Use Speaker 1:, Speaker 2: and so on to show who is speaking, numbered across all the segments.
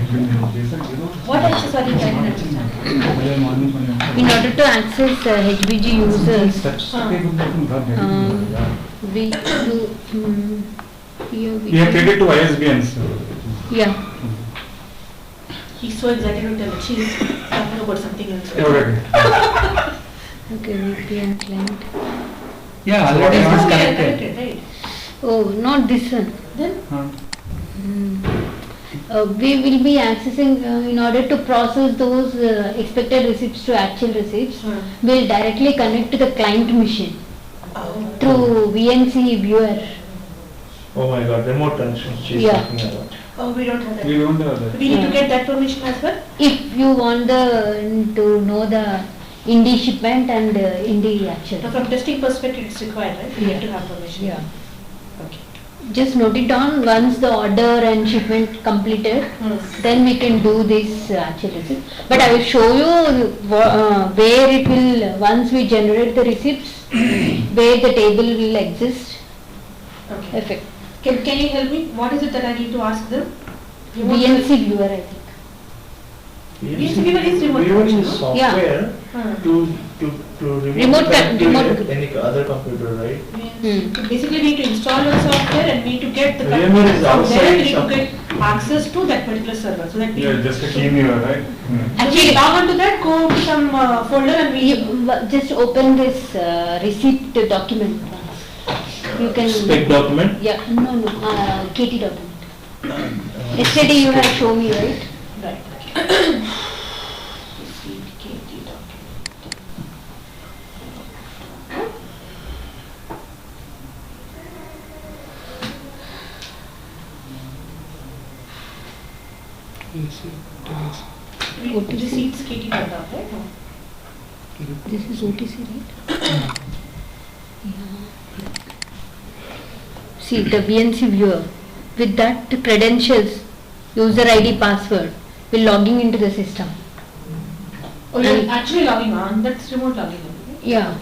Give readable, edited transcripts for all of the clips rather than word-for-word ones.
Speaker 1: What access are you trying to understand?
Speaker 2: In order to access HBG users, we do here we
Speaker 3: You have created two ISBNs.
Speaker 2: yeah.
Speaker 1: He's so excited to tell it. She's talking about something else.
Speaker 3: Okay.
Speaker 2: Okay, VPN client.
Speaker 4: Yeah,
Speaker 1: So
Speaker 4: already
Speaker 1: this
Speaker 4: it
Speaker 1: one
Speaker 4: is
Speaker 1: we are
Speaker 4: connected.
Speaker 1: right?
Speaker 2: Oh, not this one.
Speaker 1: Then
Speaker 2: We will be accessing in order to process those expected receipts to actual receipts. We'll directly connect to the client machine through VNC viewer.
Speaker 5: Oh my god, remote connection she's
Speaker 2: Yeah.
Speaker 5: talking about.
Speaker 1: Oh, we don't have that.
Speaker 3: We don't have that.
Speaker 1: We need to get that permission as well.
Speaker 2: If you want to know the indie shipment and indie actual.
Speaker 1: So from testing perspective, it's required, right? We have to have permission.
Speaker 2: Yeah.
Speaker 1: Okay.
Speaker 2: Just note it down. Once the order and shipment completed, then we can do this actual receipt. But I will show you where it will, once we generate the receipts, where the table will exist.
Speaker 1: Okay.
Speaker 2: Effect.
Speaker 1: Can you help me? What is it that I need to ask them?
Speaker 2: VNC viewer, I think.
Speaker 1: VNC viewer is remote
Speaker 5: Viewer
Speaker 1: connection,
Speaker 5: is
Speaker 1: no?
Speaker 5: software to
Speaker 2: Remote
Speaker 5: connect to
Speaker 2: remote-
Speaker 5: any other computer, right?
Speaker 1: Basically, we need to install the software and we need to get the
Speaker 5: VMware is
Speaker 1: from there,
Speaker 5: outside
Speaker 1: we need to
Speaker 5: some-
Speaker 1: get access to that particular server. So that we
Speaker 3: Yeah, just a key viewer, right?
Speaker 1: So we log on to that, go to some folder and we
Speaker 2: Just open this receipt document. You can.
Speaker 5: Spec document?
Speaker 2: Yeah, no, KT document. Yesterday you have shown me, right?
Speaker 1: right. KT document. Receipts KT document, right?
Speaker 2: This is OTC, right? Yeah. See the VNC viewer. With that the credentials, user ID, password, will logging into the system.
Speaker 1: Oh, you're actually logging on. That's remote logging. Right?
Speaker 2: Yeah.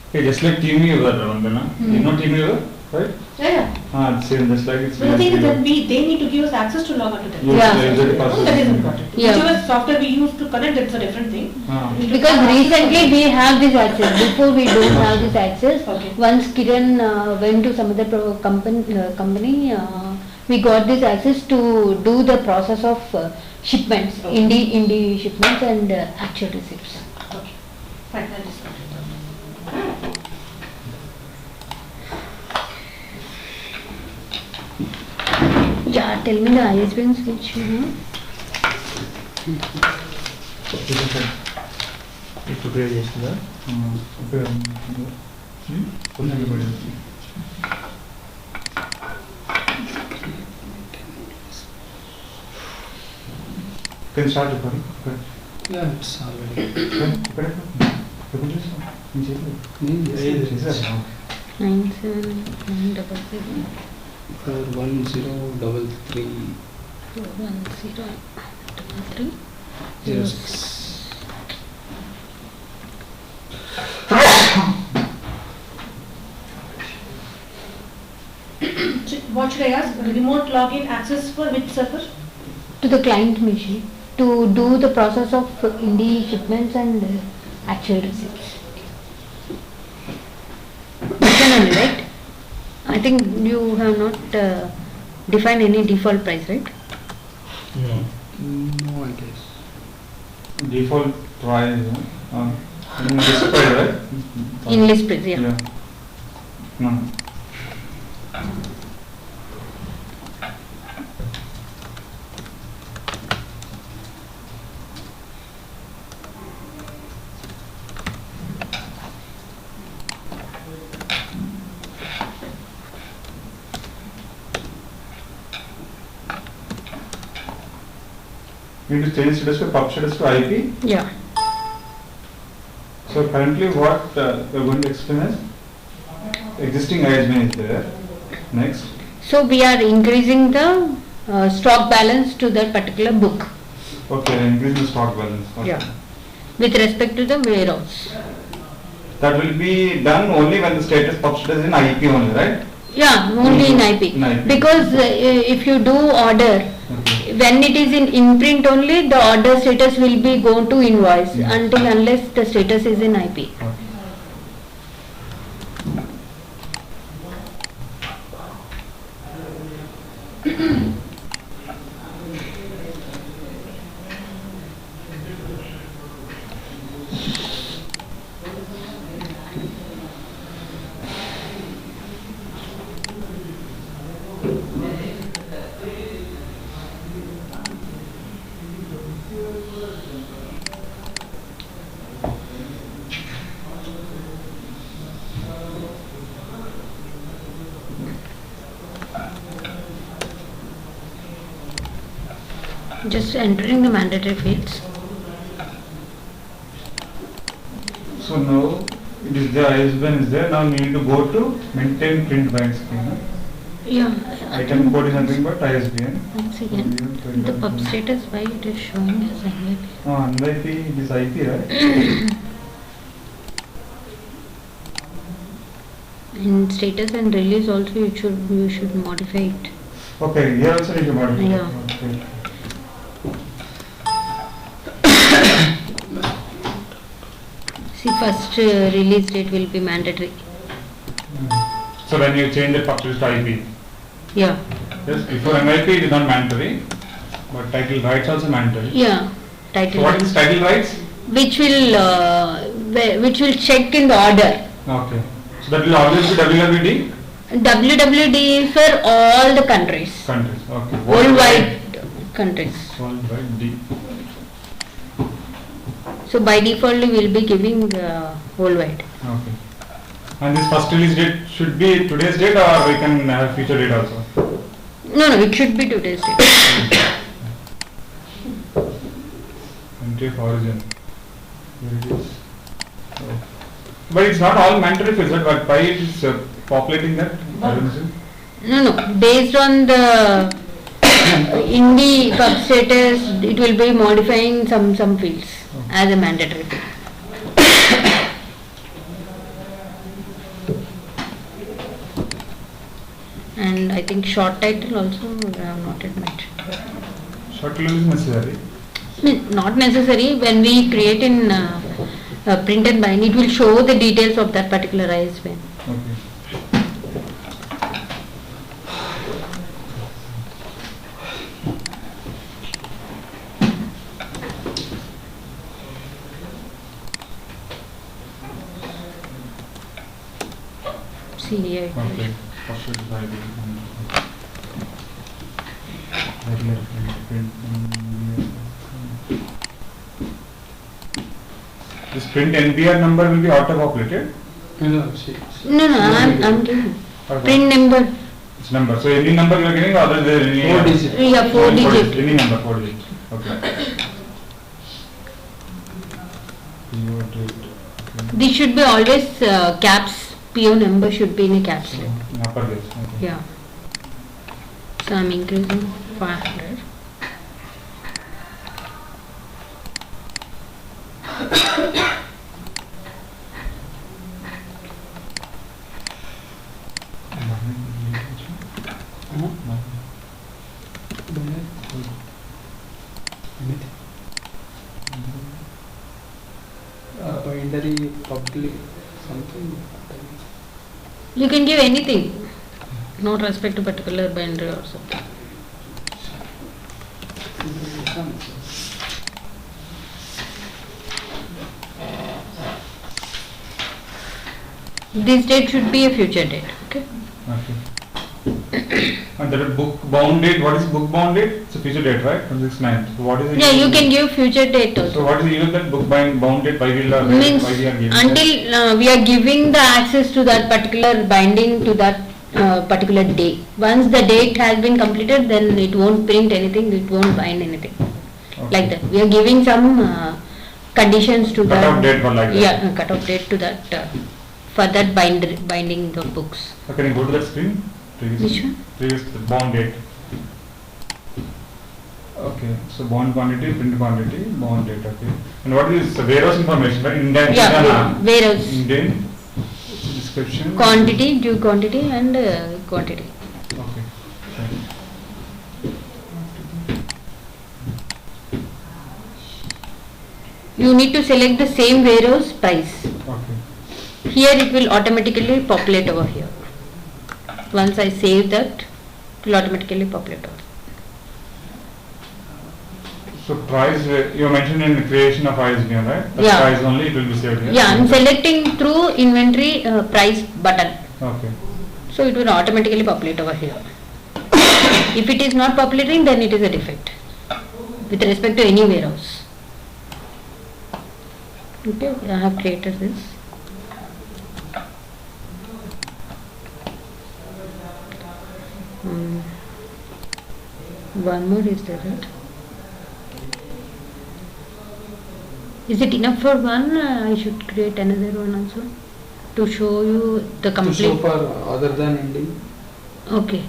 Speaker 3: Okay, just like team viewer, Vandana. You know team viewer, right?
Speaker 1: Yeah.
Speaker 3: Same, just like it's.
Speaker 1: But the thing is that they need to give us access to log on to that.
Speaker 2: Yeah.
Speaker 1: That is important.
Speaker 2: Yeah.
Speaker 1: Whichever software we use to connect, that's a different thing. We need to
Speaker 2: Because
Speaker 1: have access to
Speaker 2: recently we have this access. Before we don't have this access.
Speaker 1: Okay.
Speaker 2: Once Kiran went to some other company, we got this access to do the process of shipments,
Speaker 1: Okay.
Speaker 2: indie shipments and actual receipts.
Speaker 1: Okay. Fine, I'll just note it down.
Speaker 2: Yeah, tell me the ISBNs which you have.
Speaker 5: Itu grade చేస్తుందా?
Speaker 3: Can start recording.
Speaker 4: Yeah, it's already.
Speaker 3: Yes.
Speaker 2: 97933
Speaker 4: 1033
Speaker 2: 1033
Speaker 4: 06.
Speaker 1: What should I ask? Remote login access for which server?
Speaker 2: to the client machine to do the process of indie shipments and actual receipts. This one only, right? I think you have not defined any default price, right?
Speaker 5: No.
Speaker 4: No, I guess.
Speaker 3: Default price, in this price, right?
Speaker 2: In list price, yeah.
Speaker 3: No. You need to change status to pub status to IP.
Speaker 2: Yeah.
Speaker 3: So currently what we are going to explain is existing ISBN is there. Next.
Speaker 2: So we are increasing the stock balance to that particular book.
Speaker 3: Okay, increase the stock balance. Okay.
Speaker 2: Yeah. With respect to the warehouse.
Speaker 3: That will be done only when the status pub status is in IP only, right?
Speaker 2: Yeah, only in IP.
Speaker 3: In IP.
Speaker 2: Because if you do order,
Speaker 3: Okay.
Speaker 2: when it is in imprint only, the order status will be go to invoice
Speaker 3: Yeah.
Speaker 2: until unless the status is in IP.
Speaker 3: Okay.
Speaker 2: Just entering the mandatory fields.
Speaker 3: So now it is there, ISBN is there. Now we need to go to maintain print bind scheme. Huh?
Speaker 2: Yeah.
Speaker 3: Item code is nothing but ISBN.
Speaker 2: Once again, the pub status, why it is showing as NIP?
Speaker 3: Unlike it is IP, right?
Speaker 2: In status and release also you should modify it.
Speaker 3: Okay, here also need to modify.
Speaker 2: Yeah.
Speaker 3: Okay.
Speaker 2: See, first release date will be mandatory.
Speaker 3: So when you change the publish to IP,
Speaker 2: Yeah.
Speaker 3: yes, before MIP it is not mandatory, but title rights also mandatory.
Speaker 2: Yeah.
Speaker 3: So
Speaker 2: Title.
Speaker 3: what is title rights?
Speaker 2: Which will check in the order.
Speaker 3: Okay. So that will always be WWD
Speaker 2: WWD for all the countries,
Speaker 3: countries. Okay.
Speaker 2: worldwide countries.
Speaker 3: Worldwide D.
Speaker 2: So by default we will be giving worldwide.
Speaker 3: Okay. And this first release date should be today's date, or we can have future date also.
Speaker 2: No, it should be today's date.
Speaker 3: Country of origin. Here it is. Oh. But it's not all mandatory fields, right? But why it is populating that? I don't know.
Speaker 2: No, based on the in the pub status, it will be modifying some fields as a mandatory field. And I think short title also I have not yet mentioned.
Speaker 3: Short release is necessary.
Speaker 2: Not necessary. When we create in print and bind, it will show the details of that particular ISBN.
Speaker 3: Okay.
Speaker 2: See here.
Speaker 3: Okay. First it is ID. Regular print. This print NBR number will be auto-populated.
Speaker 4: No, see.
Speaker 2: No, I'm giving print number.
Speaker 3: It's number. So any number you are giving, or is there any?
Speaker 4: 4 digit.
Speaker 2: Yeah, 4 digit.
Speaker 3: Any number, 4 digit. Okay.
Speaker 2: This should be always caps. PO number should be in a caps lock.
Speaker 3: In upper case. Okay.
Speaker 2: Yeah. So I'm increasing 500.
Speaker 4: Bindery public something.
Speaker 2: You can give anything, not respect to particular bindery or something. This date should be a future date. Okay.
Speaker 3: Okay. And that book bound date, what is book bound date? It's a future date, right? From 6/9. So what is it?
Speaker 2: Yeah, you can give future date also.
Speaker 3: So what is the use of that book bound date? Why will
Speaker 2: Means
Speaker 3: why we are giving
Speaker 2: until we are giving the access to that particular binding to that particular day. Once the date has been completed, then it won't print anything, it won't bind anything.
Speaker 3: that? Okay.
Speaker 2: Like that. We are giving some conditions to that.
Speaker 3: Cut-off date for like that.
Speaker 2: Yeah, cut-off date to that for that binding the books.
Speaker 3: So can you go to that screen?
Speaker 2: Which one?
Speaker 3: Previous the bond date. Okay, so bond quantity, print quantity, bond date. Okay. And what is warehouse information? Right? Indian.
Speaker 2: Yeah, warehouse.
Speaker 3: Indian. This description.
Speaker 2: Quantity, due quantity and quantity.
Speaker 3: Okay. Sure.
Speaker 2: You need to select the same warehouse price.
Speaker 3: Okay.
Speaker 2: Here it will automatically populate over here. Once I save that, it will automatically populate over.
Speaker 3: So price, you mentioned in the creation of ISBN, right? The
Speaker 2: Yeah.
Speaker 3: price only it will be saved here.
Speaker 2: Yeah, I'm selecting through inventory price button.
Speaker 3: Okay.
Speaker 2: So it will automatically populate over here. If it is not populating, then it is a defect with respect to any warehouse. Okay, I have created this. One more is there, right? Is it enough for one? I should create another one also to show you the
Speaker 4: To
Speaker 2: complete.
Speaker 4: show for other than ending.
Speaker 2: Okay.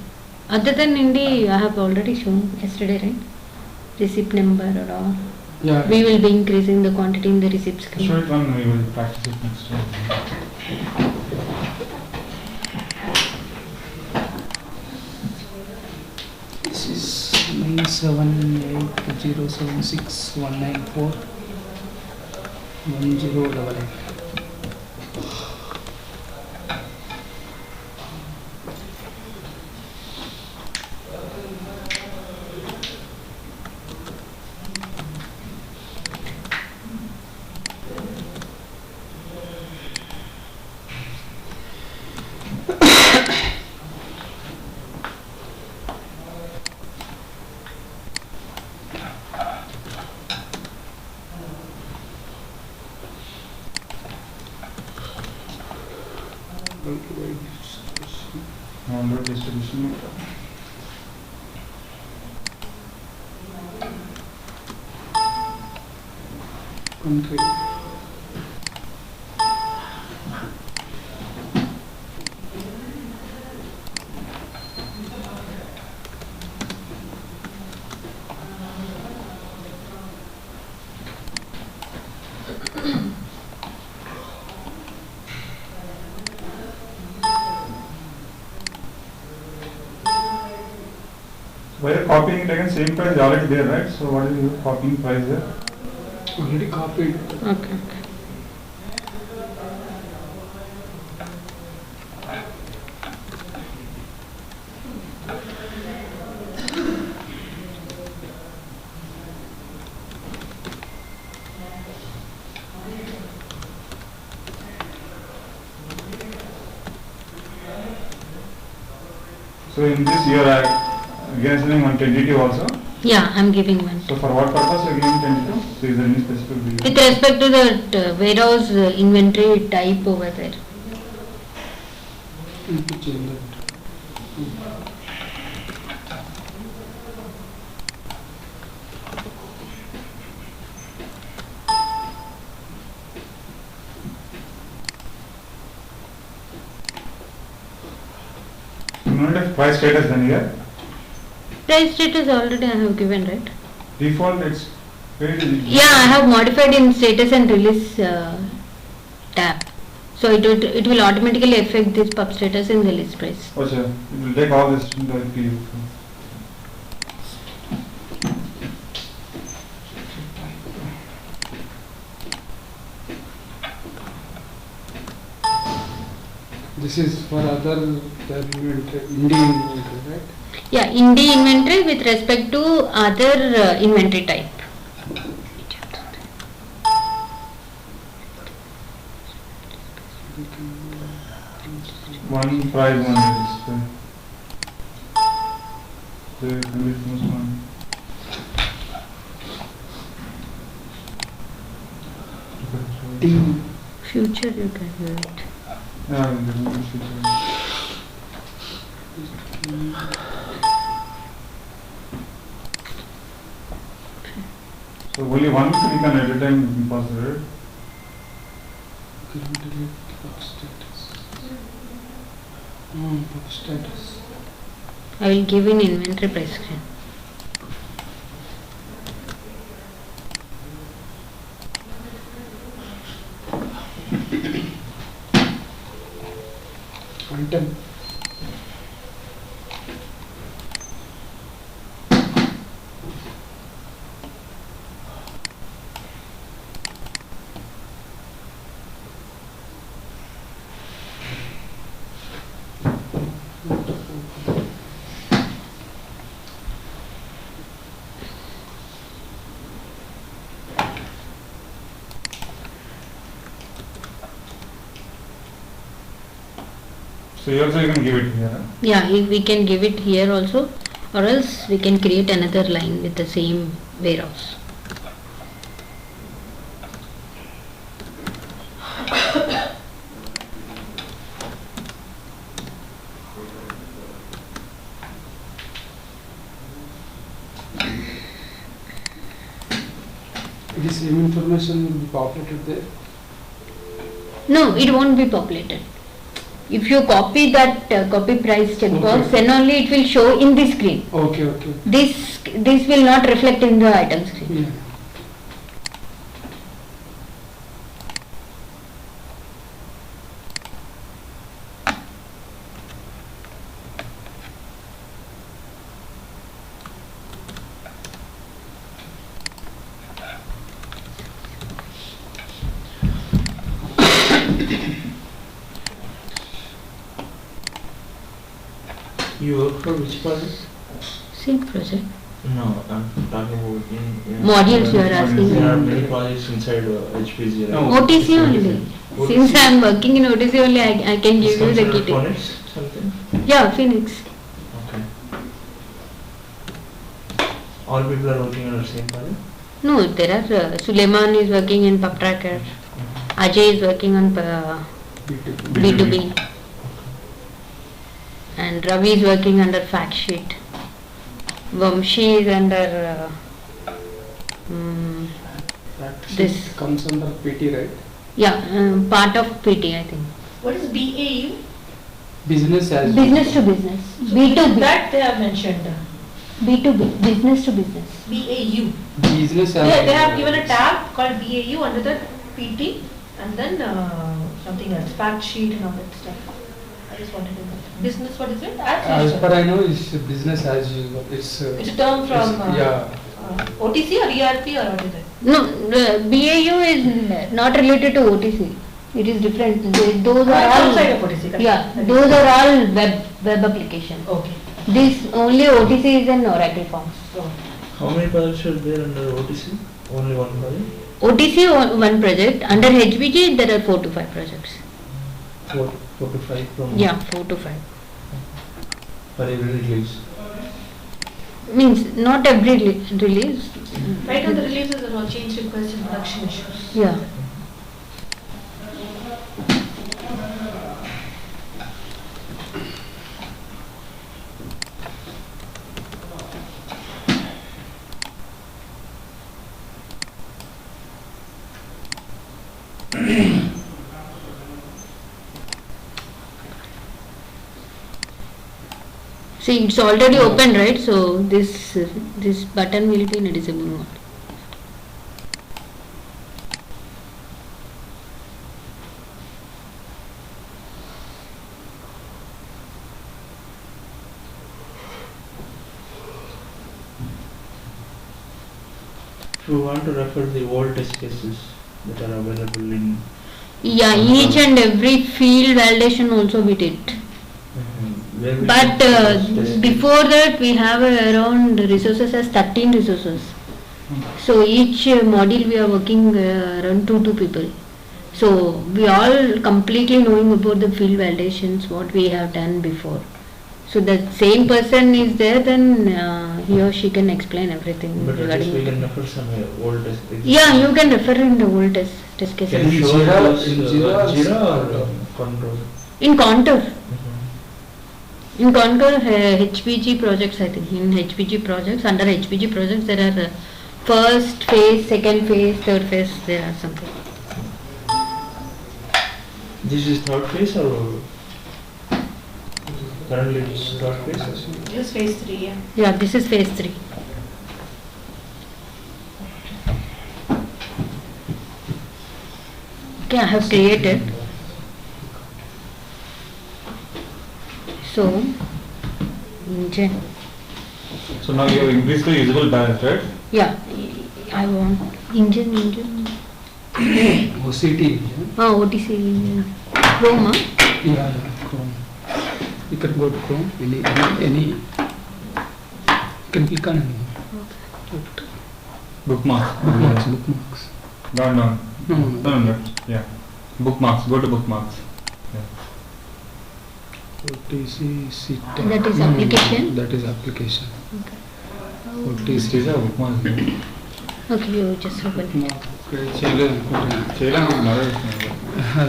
Speaker 2: Other than Indy, I have already shown yesterday, right? Receipt number or all.
Speaker 4: Yeah.
Speaker 2: We will be increasing the quantity in the receipt screen.
Speaker 3: Show it one, we will practice it next time.
Speaker 4: This is 9780761941088.
Speaker 3: Download distribution.
Speaker 4: Country.
Speaker 3: Why are you copying it again? Same price is already there, right? So what is your copying price there?
Speaker 4: Already copied.
Speaker 2: Okay.
Speaker 3: So in this you are again selling one tentative also.
Speaker 2: Yeah, I'm giving one.
Speaker 3: So for what purpose you are giving tentative? So is there any specific reason?
Speaker 2: With respect to the warehouse inventory type over there.
Speaker 4: Need to change that.
Speaker 3: You don't have price status then here.
Speaker 2: Price status already I have given, right?
Speaker 3: Default it's where is it?
Speaker 2: Yeah, I have modified in status and release tab. So it will automatically affect this pub status in the list price.
Speaker 3: Oh sir, it will take all this into view.
Speaker 4: This is for other inventory, Indian inventory, right?
Speaker 2: Yeah, Indy inventory with respect to other inventory type.
Speaker 3: One price, one register. The conditions one.
Speaker 4: T.
Speaker 2: Future you can do it.
Speaker 3: Yeah, we can do it. So only one we can at a time possible, right?
Speaker 4: Pub status. Pub status.
Speaker 2: I will give in inventory price screen.
Speaker 4: item.
Speaker 3: So you also you can give it here. Huh?
Speaker 2: Yeah, we can give it here also, or else we can create another line with the same warehouse.
Speaker 4: This same information will be populated there.
Speaker 2: No, it won't be populated. If you copy that copy price checkbox,
Speaker 4: Okay.
Speaker 2: then only it will show in the screen.
Speaker 4: Okay, okay.
Speaker 2: This will not reflect in the item screen.
Speaker 4: Yeah.
Speaker 5: You work for which project?
Speaker 2: Same project.
Speaker 5: No, I'm talking about in
Speaker 2: Modules you are asking.
Speaker 5: There are many projects inside HPG.
Speaker 3: No.
Speaker 5: Right?
Speaker 2: OTC only. Since I am working in OTC only, I can give you the key.
Speaker 5: Phonics, something?
Speaker 2: Yeah, Phoenix.
Speaker 5: Okay. All people are working on the same project?
Speaker 2: No, there are Suleiman is working in PubTracker. Ajay is working on B2B. And Ravi is working under fact sheet. Vamshi is under
Speaker 4: Practice
Speaker 2: This.
Speaker 4: comes under PT, right?
Speaker 2: part of PT, I think.
Speaker 1: What is BAU?
Speaker 4: Business as
Speaker 2: Business to business. B2B.
Speaker 1: That they have mentioned.
Speaker 2: B2B. Business to business.
Speaker 1: BAU.
Speaker 4: Business as
Speaker 1: Yeah, they have given a tab called BAU under the PT and then something else, fact sheet and all that stuff. I just wanted to know. Business, what is it?
Speaker 4: As per I know, it's business as usual. It's
Speaker 1: It's a term from OTC or ERP or what is it?
Speaker 2: No, BAU is not related to OTC. It is different. Those are all.
Speaker 1: Outside of OTC. correct?
Speaker 2: Yeah,
Speaker 1: That is-
Speaker 2: those are all web application.
Speaker 1: Okay.
Speaker 2: This only OTC is an Oracle forms.
Speaker 1: So,
Speaker 5: How many projects are there under OTC? Only one project?
Speaker 2: OTC one project. Under HBG there are 4 to 5 projects.
Speaker 5: 4 to 5 from
Speaker 2: Yeah, 4 to 5.
Speaker 5: for every release.
Speaker 2: Means not every release.
Speaker 1: right on the releases are all change requests and production issues.
Speaker 2: Yeah. See, it's already open, right? So this button will be in a disable mode.
Speaker 5: If you want to refer the old test cases that are available in
Speaker 2: Yeah, each and every field validation also we did.
Speaker 5: where we
Speaker 2: But
Speaker 5: can test it.
Speaker 2: before that we have around resources as 13 resources. So each module we are working around 2 people. So we all completely knowing about the field validations what we have done before. So the same person is there, then he or she can explain everything
Speaker 5: But at least we
Speaker 2: regarding.
Speaker 5: can refer some old test cases.
Speaker 2: Yeah, you can refer in the old test
Speaker 5: Can
Speaker 2: cases.
Speaker 5: you show
Speaker 4: Jira-
Speaker 5: those,
Speaker 4: in Jira
Speaker 5: Jira or
Speaker 4: or-
Speaker 5: Control?
Speaker 2: In Contour.
Speaker 5: Mhm.
Speaker 2: In Contour HBG projects, I think in HBG projects, under HBG projects there are first phase, second phase, third phase, there are something.
Speaker 5: This is third phase or currently it is third phase?
Speaker 1: This is phase 3, yeah.
Speaker 2: Yeah, this is phase 3. Okay, I have created. So, engine.
Speaker 3: So now you have increased the usable balance, right?
Speaker 2: Yeah, I want engine.
Speaker 4: OCT.
Speaker 2: OTC engine. Chrome,
Speaker 4: Yeah, Chrome. You can go to Chrome. Any. You can click on any.
Speaker 3: Bookmarks.
Speaker 4: Bookmarks.
Speaker 3: No.
Speaker 4: No.
Speaker 3: Yeah. Bookmarks. Go to bookmarks. Yeah.
Speaker 4: OTC sit.
Speaker 2: That is application?
Speaker 4: That is application.
Speaker 2: Okay.
Speaker 3: These
Speaker 4: OTC.
Speaker 3: are bookmarks.
Speaker 2: Okay, you just open it.
Speaker 4: చేయలేదు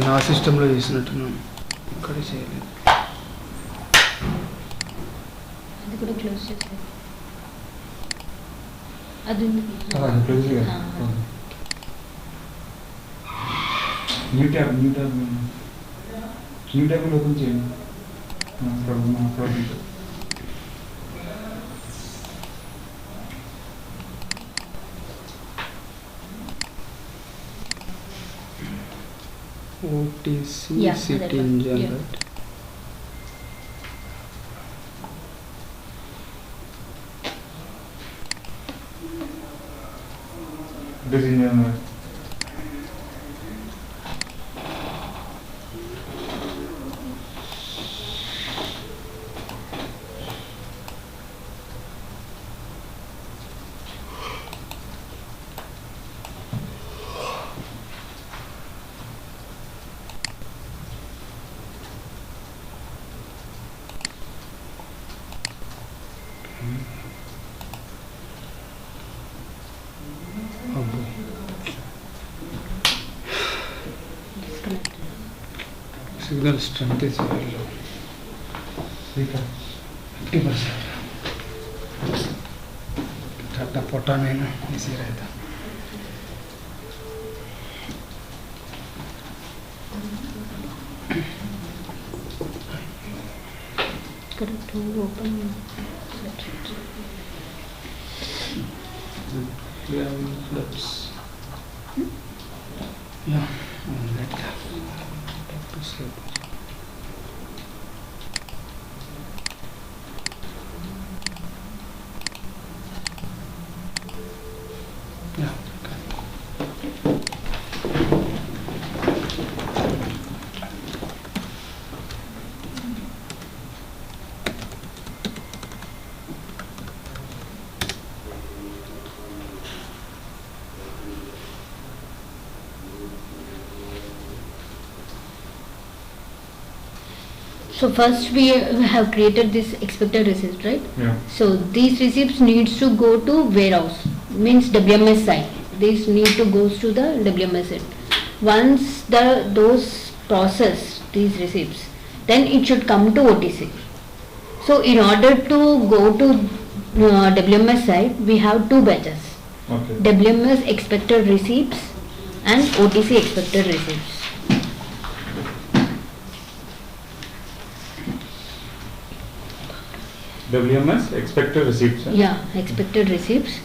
Speaker 4: నా సిస్టంలో చేసినట్టున్నాను ఇక్కడ చేయలేదు
Speaker 2: అది కూడా close చేసేది. అది ఉంది.
Speaker 3: న్యూ ట్యాబ్ ఓపెన్ చేయండి.
Speaker 4: OTC
Speaker 2: Yeah,
Speaker 4: sit
Speaker 2: that one.
Speaker 4: engine,
Speaker 2: Yeah.
Speaker 4: right?
Speaker 3: This engine.
Speaker 4: Signal strength is very low. 50%. Tata पोटा में ना इसी रहता.
Speaker 2: Correct. Open.
Speaker 4: Let's. Yeah. Let that. To save. Yeah.
Speaker 2: So first we have created this expected receipt, right?
Speaker 3: Yeah.
Speaker 2: So these receipts needs to go to warehouse, means WMS side. These need to goes to the WMS side. Once those process these receipts, then it should come to OTC. So in order to go to WMS side, we have two batches.
Speaker 3: Okay.
Speaker 2: WMS expected receipts and OTC expected receipts.
Speaker 3: WMS expected receipts.
Speaker 2: Yeah, expected receipts.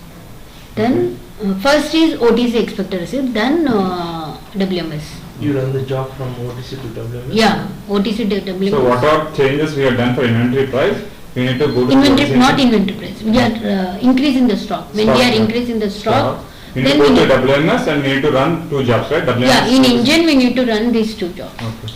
Speaker 2: Then first is OTC expected receipt, then WMS.
Speaker 5: You run the job from OTC to WMS?
Speaker 2: Yeah, OTC to WMS.
Speaker 3: So what are changes we have done for inventory price? We need to go to
Speaker 2: Inventory,
Speaker 3: OTC.
Speaker 2: not inventory price. We are increasing the stock. When we are increasing the stock,
Speaker 3: We need
Speaker 2: then
Speaker 3: to
Speaker 2: we
Speaker 3: go to
Speaker 2: need,
Speaker 3: WMS and we need to run two jobs, right? WMS.
Speaker 2: yeah, in engine we need to run these two jobs.
Speaker 3: Okay.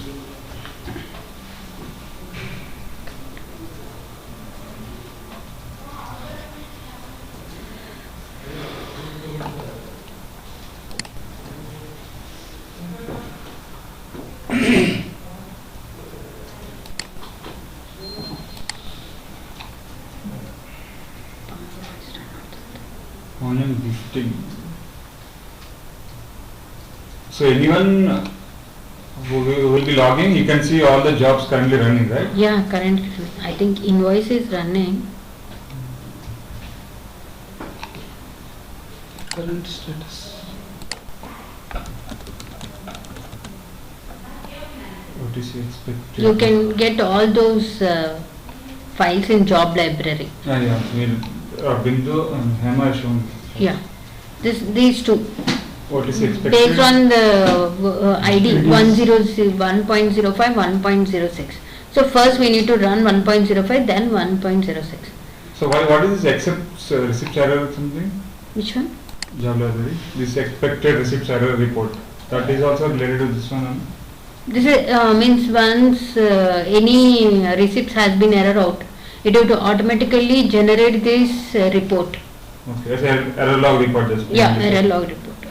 Speaker 3: Online gifting. So anyone who will be logging, you can see all the jobs currently running, right?
Speaker 2: Yeah, currently I think invoice is running.
Speaker 4: Current status.
Speaker 3: OTC expected.
Speaker 2: You can get all those files in job library.
Speaker 3: Yeah. Bindu and Hema are shown.
Speaker 2: Yeah, these two.
Speaker 3: OTC expected.
Speaker 2: Based on the ID 1.05, 1.06. So first we need to run 1.05, then 1.06.
Speaker 3: So what is this accepts receipt error or something?
Speaker 2: Which one?
Speaker 3: Java library. This expected receipts error report. That is also related to this one.
Speaker 2: This is, means once any receipts has been error out, it will automatically generate this report.
Speaker 3: Okay, that's an error log report just.
Speaker 2: Yeah, error log report.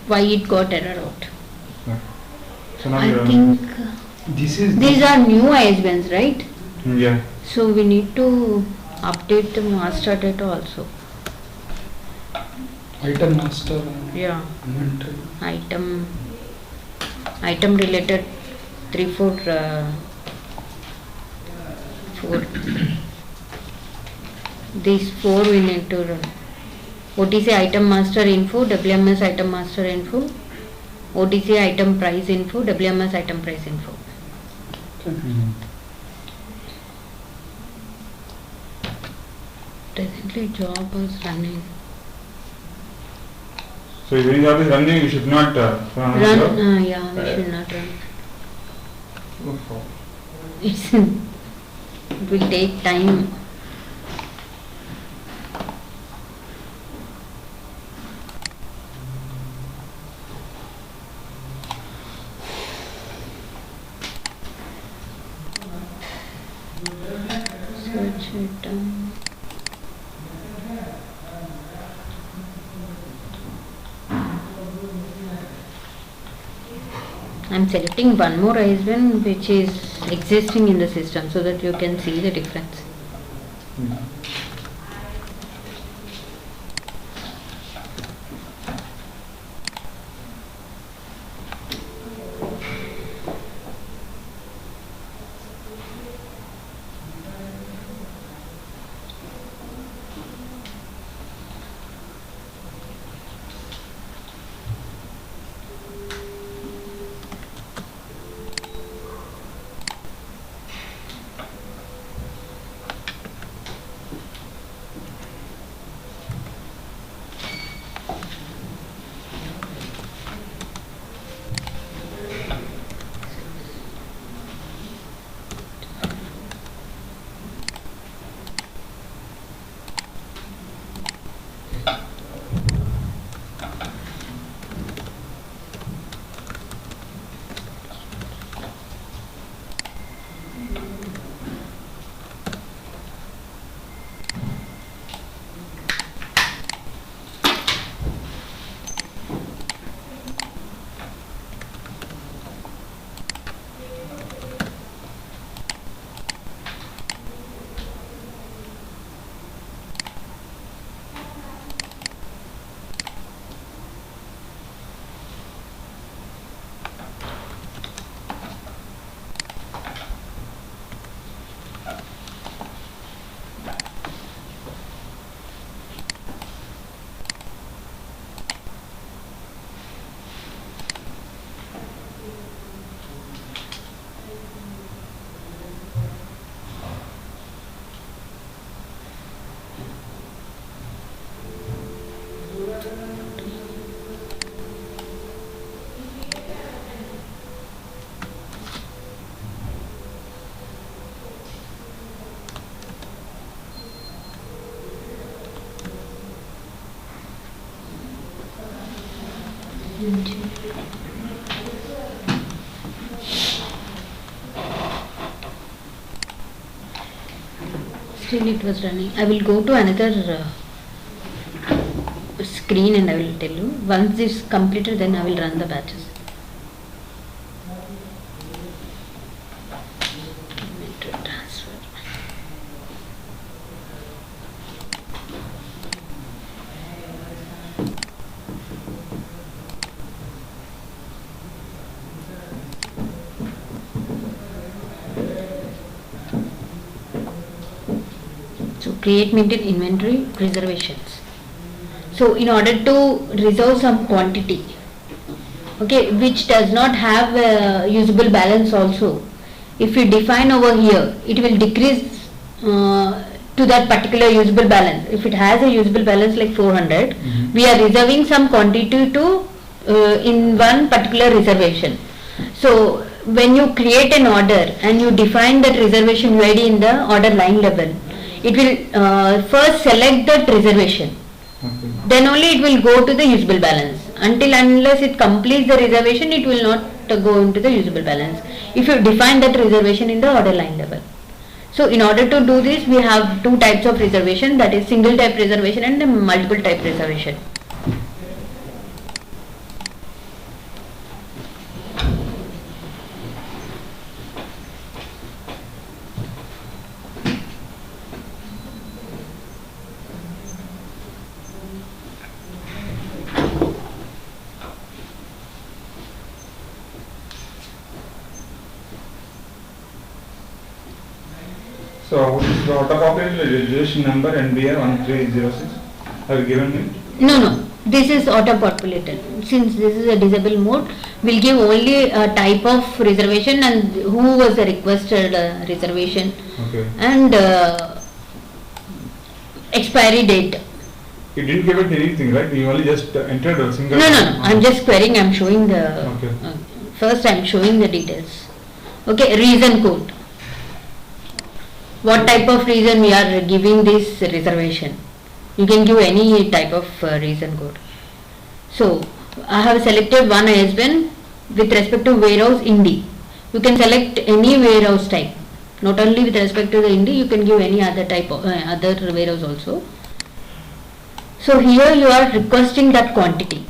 Speaker 2: Why it got error out.
Speaker 3: Okay. So now
Speaker 2: I think
Speaker 4: This is
Speaker 2: these are new ISBNs, right?
Speaker 3: Yeah.
Speaker 2: So we need to update the master data also.
Speaker 4: item master
Speaker 2: Yeah,
Speaker 4: inventory.
Speaker 2: item related 3, 4, 4. These 4 we need to run. OTC item master info, WMS item master info, OTC item price info, WMS item price info. Presently job is running.
Speaker 3: So when job is running, you should not run.
Speaker 2: Yeah, we should not run. It will take time. Search it. I'm selecting one more ISBN which is existing in the system so that you can see the difference. Still it was running. I will go to another screen and I will tell you. Once this is completed, then I will run the batches. Inventory transfer. So create, maintain inventory reservations. So in order to reserve some quantity, okay, which does not have a usable balance also, if you define over here, it will decrease to that particular usable balance. If it has a usable balance like 400, we are reserving some quantity to in one particular reservation. So when you create an order and you define that reservation UID in the order line level, it will first select that reservation.
Speaker 3: Okay.
Speaker 2: Then only it will go to the usable balance. Unless it completes the reservation, it will not go into the usable balance. If you define that reservation in the order line level. So in order to do this, we have two types of reservation, that is single type reservation and a multiple type reservation.
Speaker 3: So the auto-populated reservation number NBR 1306 have you given me?
Speaker 2: No, this is auto-populated. Since this is a disabled mode, we'll give only a type of reservation and who was the requested reservation
Speaker 3: Okay.
Speaker 2: and expiry date.
Speaker 3: You didn't give it anything, right? You only just entered a single.
Speaker 2: No, I'm just querying, I'm showing the,
Speaker 3: Okay.
Speaker 2: first I'm showing the details. Okay, reason code. What type of reason we are giving this reservation? You can give any type of reason code. So, I have selected one ISBN with respect to warehouse Indy. You can select any warehouse type. Not only with respect to the Indy, you can give any other type of other warehouse also. So here you are requesting that quantity.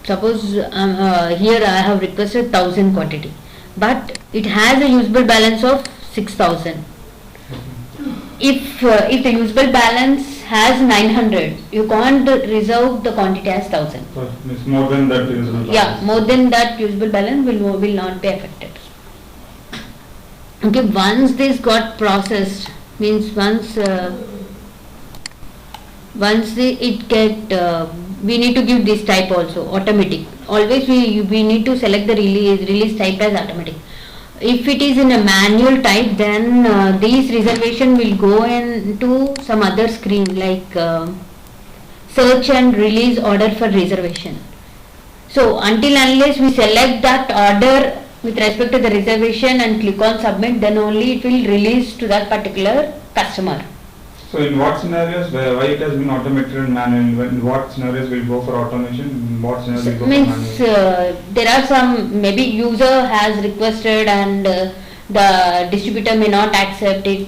Speaker 2: Suppose here I have requested 1000 quantity, but it has a usable balance of 6000. If the usable balance has 900, you can't reserve the quantity as 1000.
Speaker 3: So it's more than that usable balance.
Speaker 2: Yeah, more than that usable balance will not be affected. Okay, once this got processed, means once it get we need to give this type also automatic. Always we need to select the release type as automatic. If it is in a manual type, then this reservation will go into some other screen like search and release order for reservation. So until unless we select that order with respect to the reservation and click on submit, then only it will release to that particular customer.
Speaker 3: So in what scenarios, why it has been automated and manual? In what scenarios will go for automation? In what scenarios will go for
Speaker 2: Means
Speaker 3: manual?
Speaker 2: there are some, maybe user has requested and the distributor may not accept it.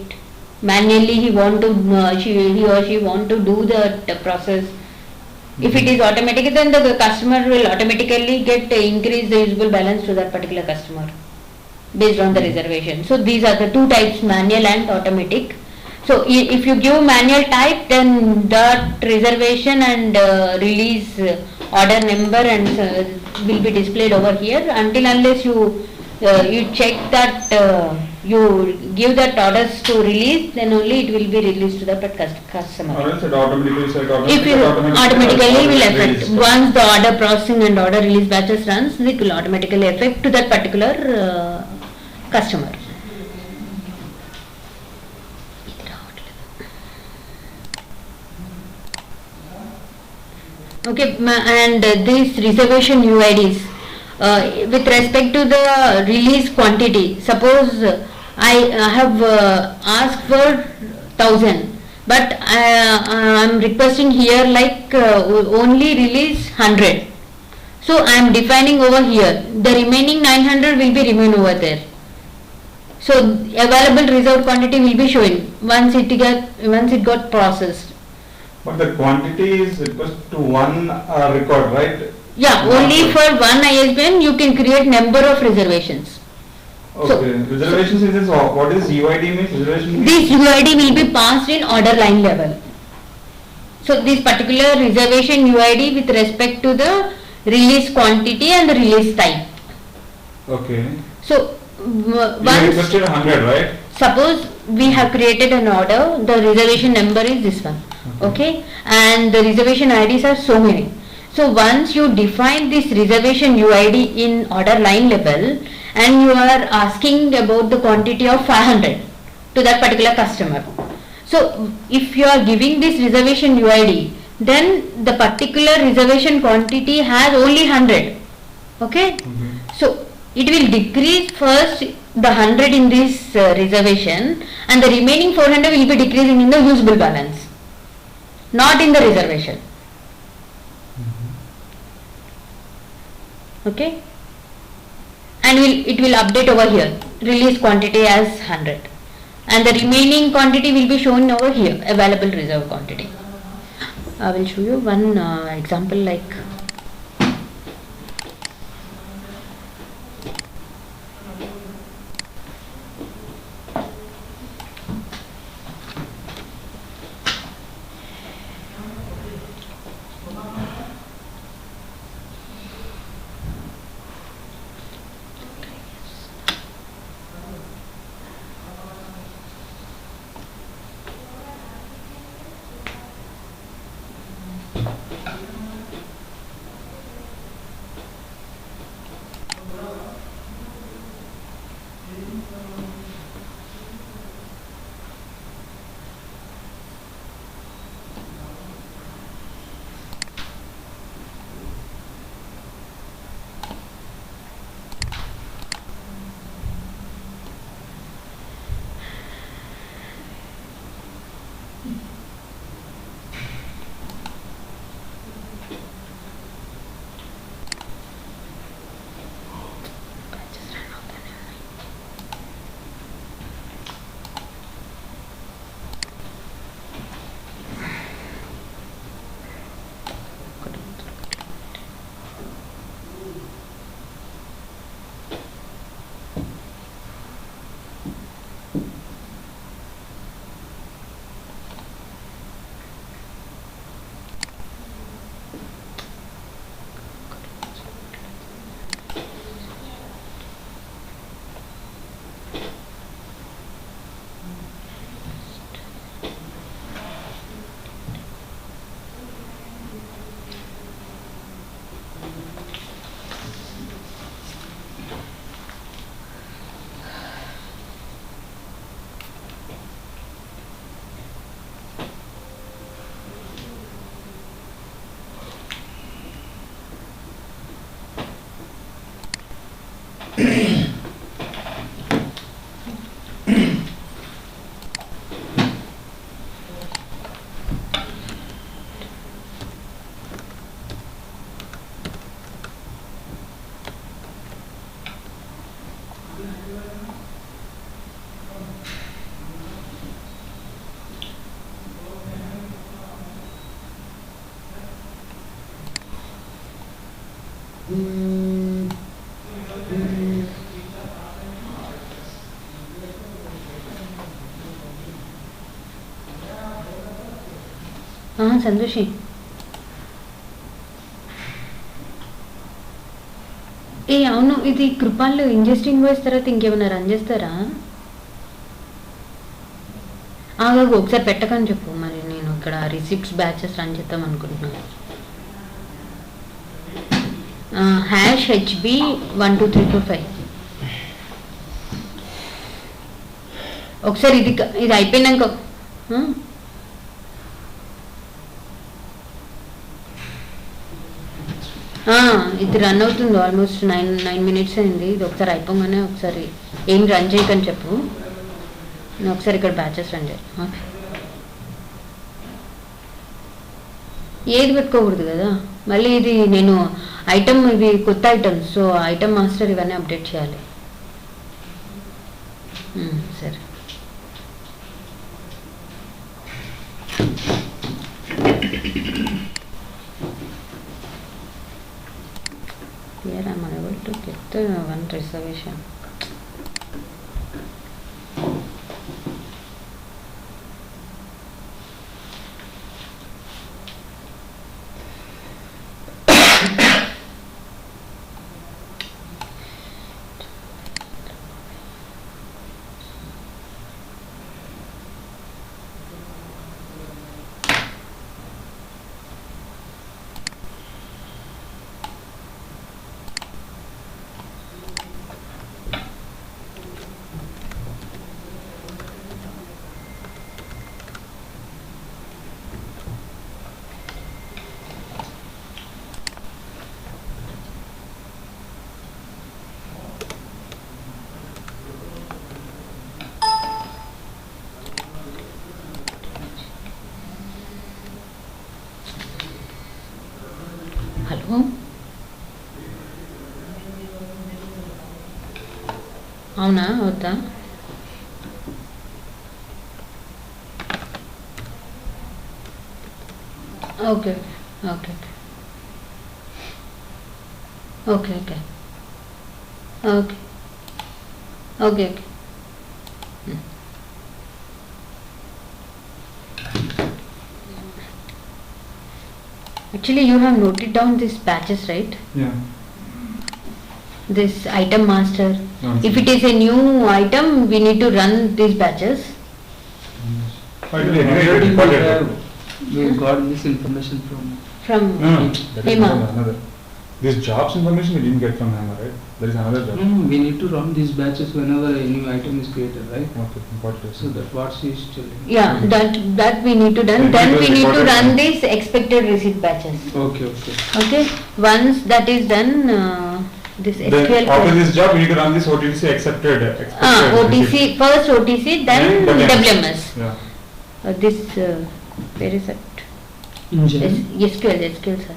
Speaker 2: Manually he or she want to do the process. If it is automatic, then the customer will automatically get increase the usable balance to that particular customer based on the reservation. So these are the two types, manual and automatic. So if you give manual type, then that reservation and release order number and will be displayed over here. Until unless you check that you give that orders to release, then only it will be released to the customer.
Speaker 3: Or else it automatically set
Speaker 2: If you automatically will affect, once the order processing and order release batches runs, it will automatically affect to that particular customer. Okay, and these reservation UIDs with respect to the release quantity. Suppose I have asked for 1000, but I am requesting here like only release 100. So I am defining over here. The remaining 900 will be remain over there. So available reserved quantity will be showing once it got processed.
Speaker 3: But the quantity is equal to one record, right?
Speaker 2: Yeah, only for one ISBN you can create number of reservations.
Speaker 3: Okay, reservations is this, what is UID means? Reservation means?
Speaker 2: This UID will be passed in order line level. So this particular reservation UID with respect to the release quantity and the release type.
Speaker 3: Okay.
Speaker 2: So
Speaker 3: You
Speaker 2: once
Speaker 3: requested 100, right?
Speaker 2: suppose we have created an order, the reservation number is this one, okay, and the reservation IDs are so many. So once you define this reservation UID in order line level and you are asking about the quantity of 500 to that particular customer. So if you are giving this reservation UID, then the particular reservation quantity has only 100, okay. So it will decrease first the 100 in this reservation, and the remaining 400 will be decreasing in the usable balance, not in the reservation. Okay, and it will update over here, release quantity as 100, and the remaining quantity will be shown over here, available reserve quantity. I will show you one example like Santoshi ఏ అవును ఇది కృపాల్లో ingest invoice తర్వాత ఇంకేమైనా run చేస్తారా? ఆగాగు ఒకసారి పెట్టకని చెప్పు, మరి నేను ఇక్కడ రిసిప్ట్స్ బ్యాచెస్ రన్ చేద్దాం అనుకుంటున్నాను. #HB 12345 ఒకసారి ఇది అయిపోయినాక ఇది రన్ అవుతుంది, ఆల్మోస్ట్ 9 minutes అయింది. ఇది ఒకసారి అయిపోగానే ఒకసారి ఏం రన్ చేయకని చెప్పు, నేను ఒకసారి ఇక్కడ బ్యాచెస్ రన్ చేయాలి. ఏది పెట్టుకోకూడదు కదా మళ్ళీ, ఇది నేను ఐటమ్, ఇవి కొత్త ఐటమ్స్, సో ఐటమ్ మాస్టర్ ఇవన్నీ అప్డేట్ చేయాలి. సరే here I'm unable to get the one reservation. Hello అవునా వద్దా okay okay okay okay okay okay okay Actually, you have noted down these batches, right?
Speaker 3: Yeah.
Speaker 2: This item master.
Speaker 3: Nonsense.
Speaker 2: If it is a new item, we need to run these batches.
Speaker 3: Finally, anyway,
Speaker 4: Already
Speaker 3: we
Speaker 4: we
Speaker 3: got it.
Speaker 4: have, we got this information from.
Speaker 2: From
Speaker 3: No, that is
Speaker 2: Hema.
Speaker 3: another. This jobs information we didn't get from Hema, right? There is another job.
Speaker 4: No, we need to run these batches whenever a new item is created, right?
Speaker 3: Okay, got it.
Speaker 4: So that what she is telling.
Speaker 2: Yeah, that we need to done.
Speaker 3: Then
Speaker 2: Then
Speaker 3: it
Speaker 2: we
Speaker 3: was
Speaker 2: need to
Speaker 3: recorded,
Speaker 2: run
Speaker 3: right?
Speaker 2: these expected receipt batches.
Speaker 4: Okay, okay.
Speaker 2: Okay. Once that is done, this
Speaker 3: Then
Speaker 2: SQL.
Speaker 3: after this job, we need to run this OTC accepted. Expected
Speaker 2: OTC
Speaker 3: receipt.
Speaker 2: first OTC, then WMS.
Speaker 3: Yeah.
Speaker 2: This where is that?
Speaker 4: Engine.
Speaker 2: SQL sir.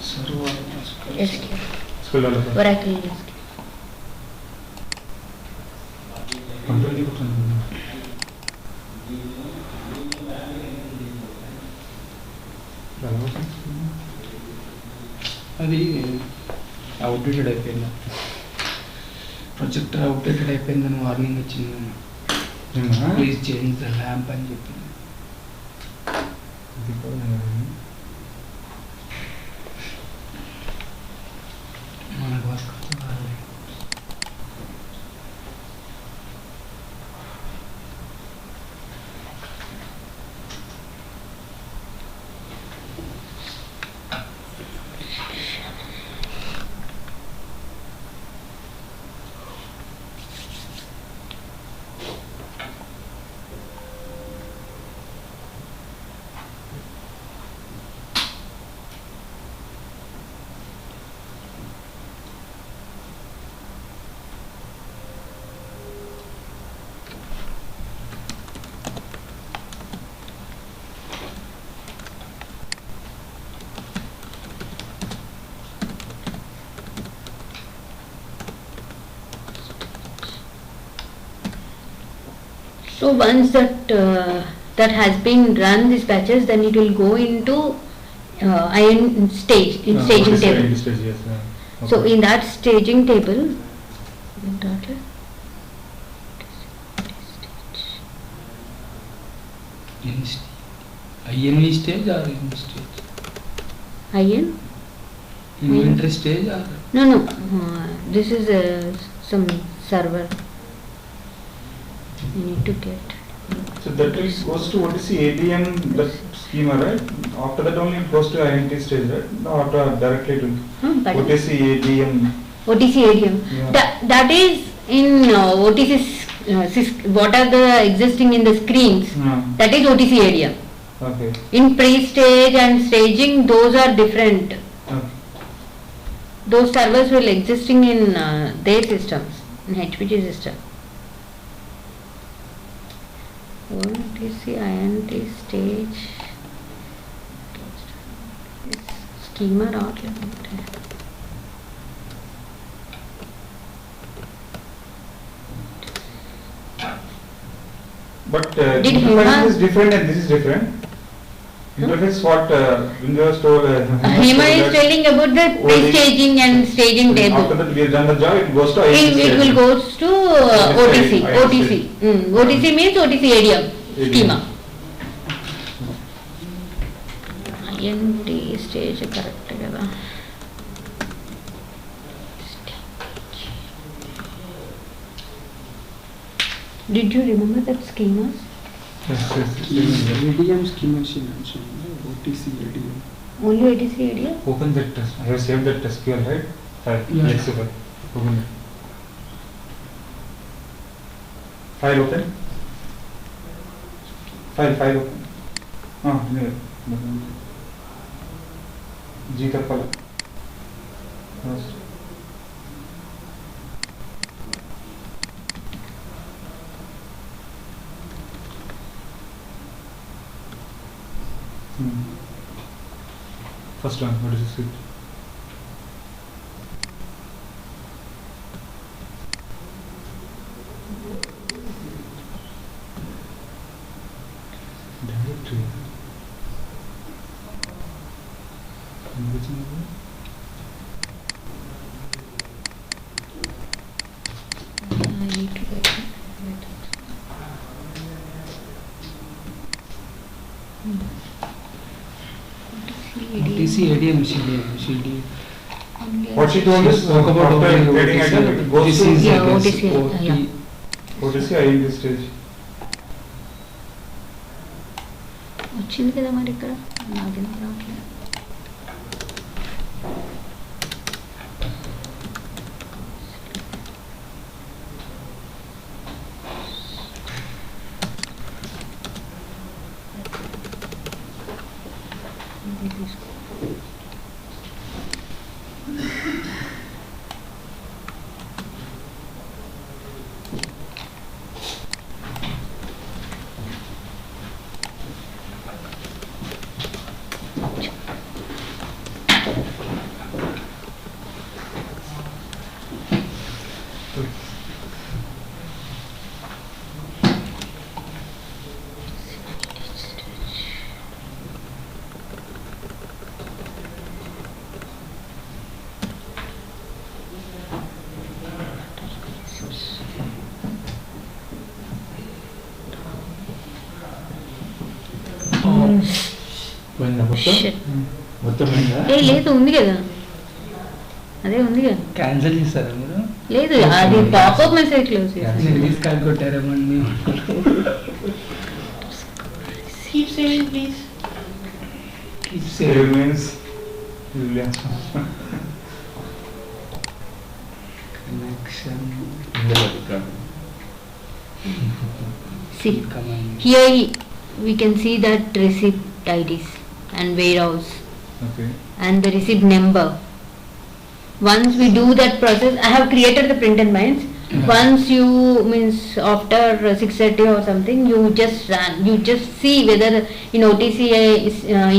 Speaker 4: Server.
Speaker 2: SQL.
Speaker 3: Skill developer.
Speaker 2: Oracle SQL.
Speaker 3: Completely different.
Speaker 4: అది outdated అయిపోయింది projector outdated అయిపోయిందని warning వచ్చింది please change the lamp అని చెప్పింది మనకు work కావాలి
Speaker 2: So once that has been run these batches, then it will go into iron stage in staging table.
Speaker 3: Stage, yes. Yeah.
Speaker 2: So
Speaker 3: Okay.
Speaker 2: in that staging table,
Speaker 4: INV stage or in stage?
Speaker 2: iron.
Speaker 4: Inventory stage or?
Speaker 2: No, this is some server. You need to get.
Speaker 3: So that will goes to what is the ADM that schema, right? After that only it goes to INT stage, right? No, after directly to
Speaker 2: But
Speaker 3: what is the ADM?
Speaker 2: OTC ADM.
Speaker 3: Yeah.
Speaker 2: That is in OTC. What are the existing in the screens? That is OTC ADM.
Speaker 3: Okay.
Speaker 2: In pre-stage and staging, those are different.
Speaker 3: Okay.
Speaker 2: Those servers will existing in their systems, in HPG system. OTC INT stage schema రావట్లేదు.
Speaker 3: But
Speaker 2: Did
Speaker 3: interface
Speaker 2: Hema-
Speaker 3: is different and this is different. Interface what Windows told.
Speaker 2: Hema is telling about the pre-staging and staging
Speaker 3: After
Speaker 2: table.
Speaker 3: that we have done the job, it goes to INT
Speaker 2: It
Speaker 3: stage.
Speaker 2: will goes to OTC.
Speaker 3: INT
Speaker 2: OTC.
Speaker 3: stage.
Speaker 2: OTC means OTC ADM schema. INT stage correct కదా. Did you remember that schemas?
Speaker 3: Yes.
Speaker 4: ADM schema she mentioned, OTC ADM.
Speaker 2: Only OTC ADM?
Speaker 3: Open that test. I have saved that SQL, right? File.
Speaker 4: Yeah.
Speaker 3: Flexible. Open it. File open. File open. Yeah. G kapala. Yes. First one, what is the script? Which one?
Speaker 2: I need to get it.
Speaker 4: OTC, ADM, CD.
Speaker 3: What she told us,
Speaker 4: Talk about
Speaker 3: after
Speaker 4: only
Speaker 3: getting
Speaker 4: OTC.
Speaker 3: item, it goes
Speaker 4: OTC is
Speaker 3: to
Speaker 2: Yeah,
Speaker 4: like this,
Speaker 2: OTC, yeah.
Speaker 3: what is the IND stage?
Speaker 2: వచ్చింది కదా మరి ఇక్కడ నాకెందుకు రావట్లేదు.
Speaker 5: పోయిందా మొత్తం?
Speaker 2: Shit.
Speaker 5: మొత్తం పోయిందా?
Speaker 2: లేదు ఉంది కదా, అదే ఉంది కదా.
Speaker 4: క్యాన్సిల్ చేస్తారా మీరు?
Speaker 2: లేదు అది popup message close
Speaker 4: release card కొట్టారేమని.
Speaker 1: Keep saving, please.
Speaker 4: Keep
Speaker 3: Save
Speaker 4: saving.
Speaker 3: means Julia.
Speaker 4: Connection.
Speaker 5: ఇందులో ఇక్కడ.
Speaker 2: See,
Speaker 4: Command.
Speaker 2: here we can see that receipt IDs and warehouse
Speaker 3: Okay.
Speaker 2: and the receipt number. Once we do that process, I have created the print and binds. Once you means after 6:30 or something, you just see whether in OTC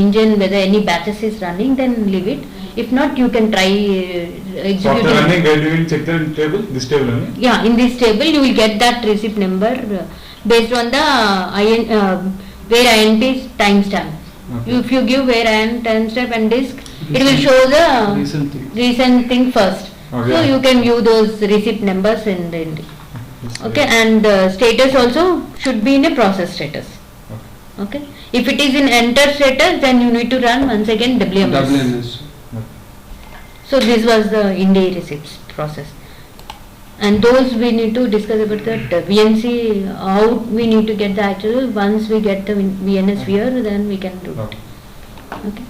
Speaker 2: engine whether any batches is running, then leave it. If not, you can try
Speaker 3: After
Speaker 2: executing.
Speaker 3: running, where do you check the table? This table only?
Speaker 2: Yeah, in this table you will get that receipt number based on the where INT is timestamp.
Speaker 3: Okay.
Speaker 2: If you give where INT timestamp and disk, it will show the
Speaker 4: Recent thing.
Speaker 2: recent thing first.
Speaker 3: Okay.
Speaker 2: So you can view those receipt numbers in the end.
Speaker 3: Yes,
Speaker 2: Okay,
Speaker 3: right.
Speaker 2: and status also should be in a process status.
Speaker 3: Okay.
Speaker 2: Okay, if it is in enter status, then you need to run once again WMS.
Speaker 4: WMS.
Speaker 2: So this was the India receipts process, and those we need to discuss about that VNC, how we need to get the actual. Once we get the VNS here, then we can do.
Speaker 3: Okay.
Speaker 2: Okay.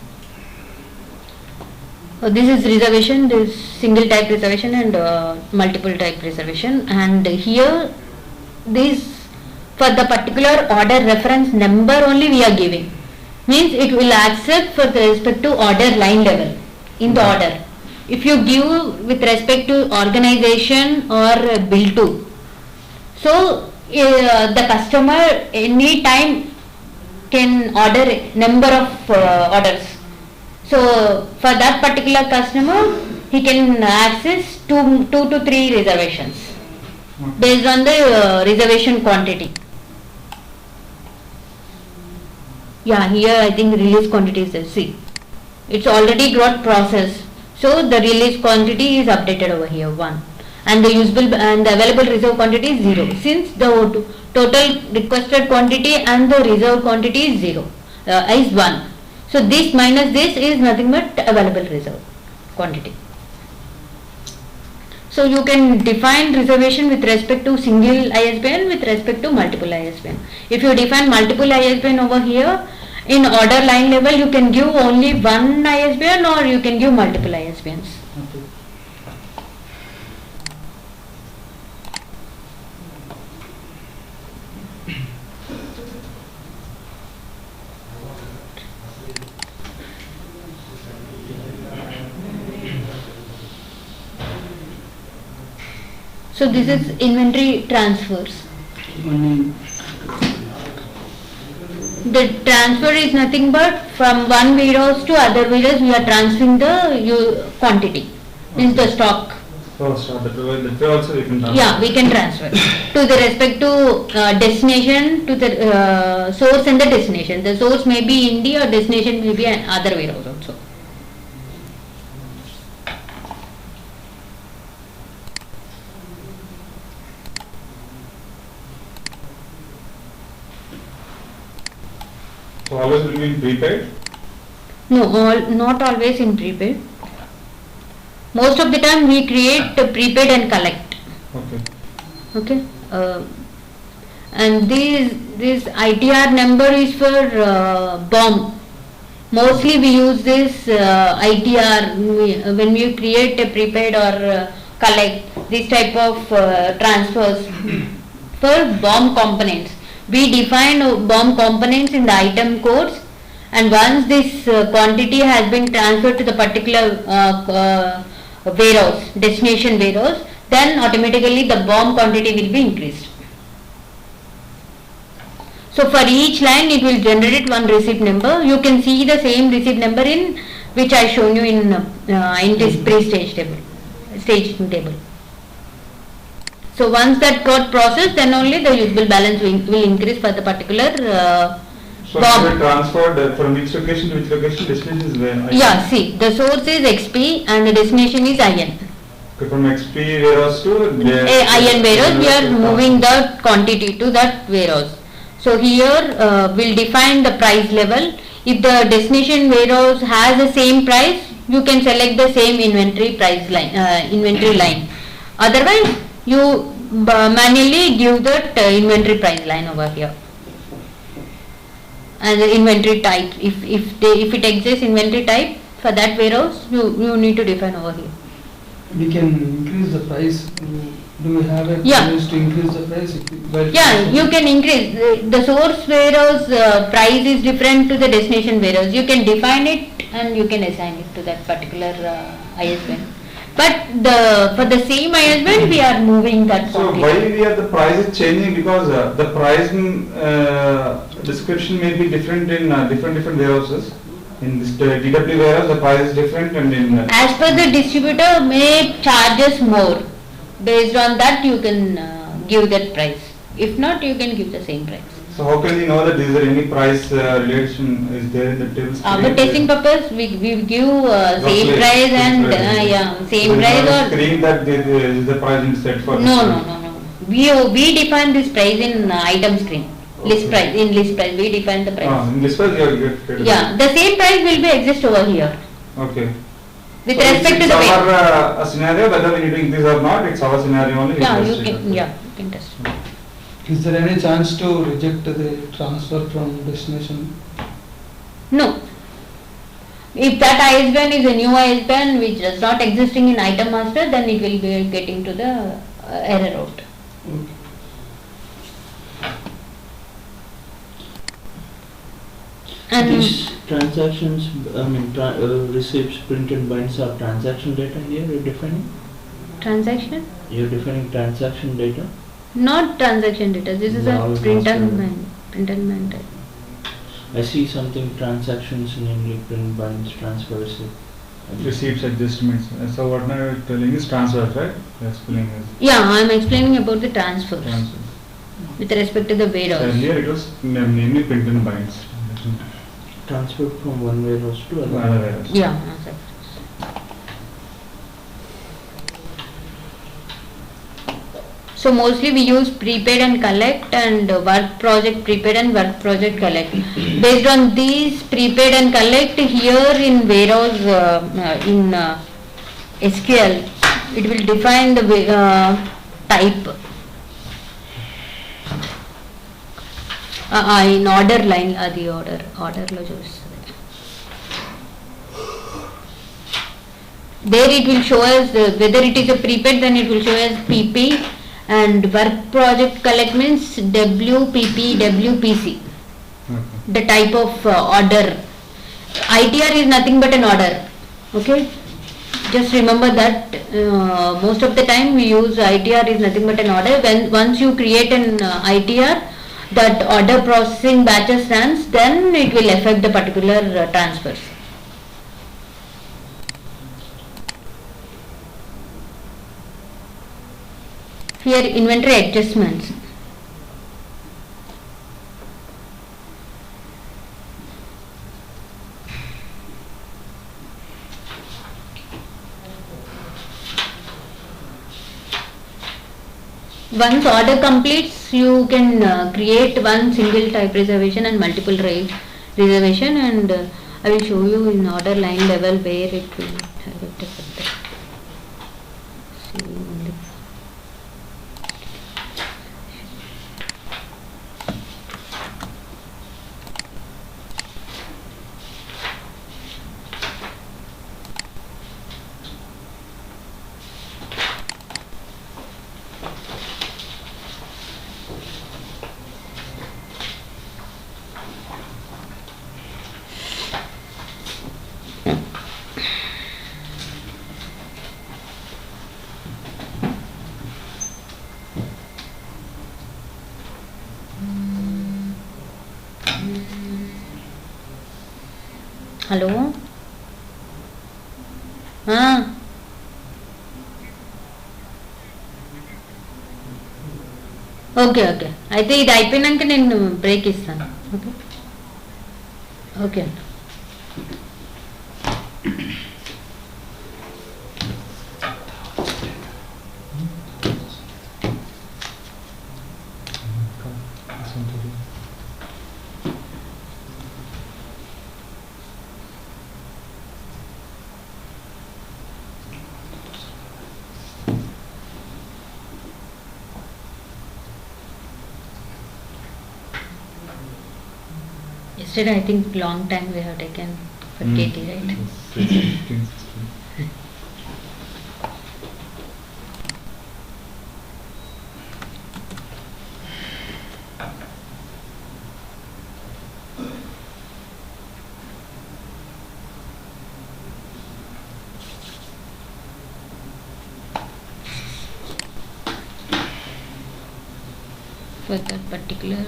Speaker 2: This is reservation, this single type reservation and multiple type reservation, and here this for the particular order reference number only we are giving, means it will accept for the respect to order line level in the order. If you give with respect to organization or bill to, so the customer any time can order number of orders. So for that particular customer, he can access two to three reservations based on the reservation quantity. Yeah, here I think release quantity is there. See, it's already got processed. So the release quantity is updated over here 1, and the usable and the available reserve quantity is 0. Since the total requested quantity and the reserve quantity is 0, is 1. So this minus this is nothing but available reserve quantity. So you can define reservation with respect to single ISBN, with respect to multiple ISBN. If you define multiple ISBN over here, in order line level you can give only one ISBN or you can give multiple ISBNs.
Speaker 5: Okay.
Speaker 2: So this is inventory transfers.
Speaker 4: Only
Speaker 2: The transfer is nothing but from one warehouse to other warehouse we are transferring the quantity, means the stock.
Speaker 3: Oh, so that way also we can transfer.
Speaker 2: Yeah, we can transfer to the respect to destination, to the source and the destination. The source may be India or destination may be an other warehouse also.
Speaker 3: always will be in prepaid?
Speaker 2: No, not always in prepaid. Most of the time we create prepaid and collect.
Speaker 3: Okay.
Speaker 2: Okay. And this ITR number is for BOM. Mostly we use this ITR when we create a prepaid or collect this type of transfers for BOM components. We define BOM components in the item codes, and once this quantity has been transferred to the particular warehouse, destination warehouse, then automatically the BOM quantity will be increased. So for each line it will generate one receipt number. You can see the same receipt number in which I shown you in this pre-stage table, staging table. So once that got processed, then only the usable balance will increase for the particular
Speaker 3: So
Speaker 2: BOM.
Speaker 3: it will transferred from which location to which location? Destination is where?
Speaker 2: Yeah, see, the source is XP and the destination is IN.
Speaker 3: Okay, from XP warehouse to
Speaker 2: IN warehouse, we are moving the quantity to that warehouse. So here we'll define the price level. If the destination warehouse has the same price, you can select the same inventory price line, inventory line. Otherwise, you manually give that inventory price line over here. And the inventory type, if it exists inventory type for that warehouse, you need to define over here.
Speaker 4: We can increase the price. Do we have a
Speaker 2: Yeah.
Speaker 4: place to increase the price?
Speaker 2: Yeah, you can increase. The source warehouse price is different to the destination warehouse. You can define it and you can assign it to that particular ISBN. But for the same ISBN, we are moving that
Speaker 3: So
Speaker 2: quantity.
Speaker 3: why we are the price is changing? Because the pricing description may be different in different warehouses. In this DW warehouse, the price is different, and in
Speaker 2: As per the distributor may charge us more. Based on that, you can give that price. If not, you can give the same price.
Speaker 3: so how can we know that is there any price relation is there in the table?
Speaker 2: For testing purpose, we give same
Speaker 3: Roughly,
Speaker 2: price and same price or
Speaker 3: screen that is the price instead for
Speaker 2: no. We define this price in item screen. List
Speaker 3: Okay.
Speaker 2: price, in list price, we define the price.
Speaker 3: In this price you are get
Speaker 2: Yeah, the same price will be exist over here.
Speaker 3: Okay.
Speaker 2: With
Speaker 3: So
Speaker 2: respect to
Speaker 3: it's
Speaker 2: the weight.
Speaker 3: our a scenario whether we need to increase or not. It's our scenario only. we
Speaker 2: Yeah,
Speaker 3: test
Speaker 2: you
Speaker 3: it.
Speaker 2: can, you can test.
Speaker 4: Is there any chance to reject the transfer from destination?
Speaker 2: No. If that ISBN is a new ISBN which is not existing in item master, then it will be getting to the error route.
Speaker 4: Okay.
Speaker 2: And
Speaker 5: These transactions, receipts, printed binds are transaction data here you're defining?
Speaker 2: transaction?
Speaker 5: You're defining transaction data?
Speaker 2: Not transaction data. This is
Speaker 5: No,
Speaker 2: a
Speaker 5: it's
Speaker 2: print and
Speaker 5: not.
Speaker 2: bind. Print and bind type.
Speaker 5: I see something transactions, namely print binds, transfer receipt.
Speaker 3: Receipts adjustments. So what now you're telling is transfer, right? Explaining is
Speaker 2: Yeah, I am explaining about the transfers
Speaker 3: transfer.
Speaker 2: with respect to the warehouse.
Speaker 3: Earlier it was namely print and binds.
Speaker 5: Transfer from one warehouse to
Speaker 3: Another
Speaker 5: another.
Speaker 3: warehouse.
Speaker 2: Yeah. That's So mostly we use prepaid and collect and work project prepaid and work project collect. Based on these prepaid and collect here in warehouse in SQL, it will define the type. In order line, the order lo చూస్తుంది. There it will show us whether it is a prepaid, then it will show as PP, and work project collect means WPP, WPC,
Speaker 3: Okay.
Speaker 2: the type of order. ITR is nothing but an order. Okay, just remember that most of the time we use ITR is nothing but an order. When once you create an ITR, that order processing batches runs, then it will affect the particular transfers. Here inventory adjustments. Once order completes, you can create one single type reservation and multiple reservation, and I will show you in order line level where it will have it affected. See only. Hello? Okay okay అయితే ఇది అయిపోయినాక నేను break ఇస్తాను. Okay okay yesterday I think long time we have taken for KT, right? For that particular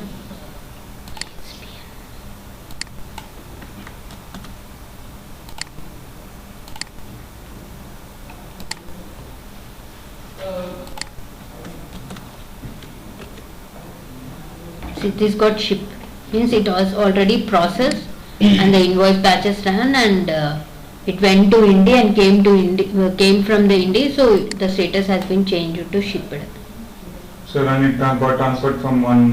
Speaker 2: it is got shipped, means it was already processed and the invoice batches ran, and it went to India and came from the India, so the status has been changed to shipped.
Speaker 3: So when it got transferred from one,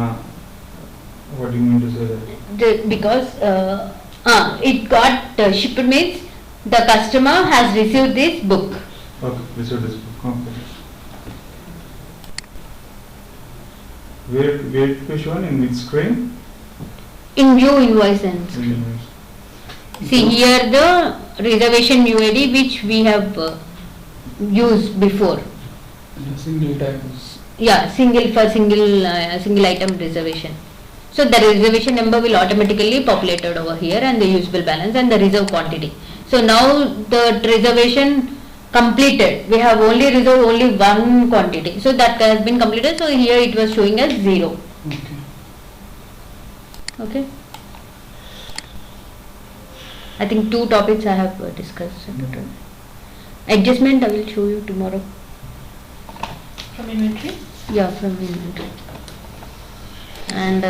Speaker 3: what do you mean to say that?
Speaker 2: Because it got shipped means the customer has received this book.
Speaker 3: Okay, received this book. Okay. Where it was shown in which screen?
Speaker 2: In view invoice and see here the reservation UID which we have used before.
Speaker 4: Single type.
Speaker 2: Yeah, single item reservation. So the reservation number will automatically populated over here, and the usable balance and the reserve quantity. So now the reservation completed. We have only reserved only one quantity. So that has been completed. So here it was showing as 0.
Speaker 4: Okay.
Speaker 2: Okay. I think 2 topics I have discussed. Adjustment I will show you tomorrow.
Speaker 1: From inventory?
Speaker 2: Yeah, from inventory. And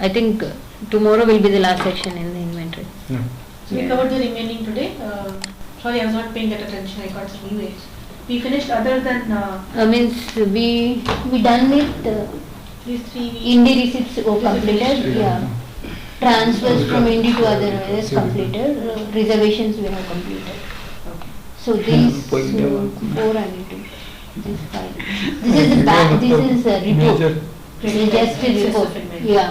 Speaker 2: I think tomorrow will be the last section in the inventory.
Speaker 3: Yeah.
Speaker 1: So we covered the remaining today. Sorry, I was not paying that attention. I got some emails. We finished other than
Speaker 2: Means we done it.
Speaker 1: these 3 weeks.
Speaker 2: Indy receipts completed. Yeah. Transfers from Indy to other areas completed. Reservations we have completed. So these 4 I need to. This 5. This is the back. This is a report.
Speaker 4: Major.
Speaker 2: Just a report. Yeah.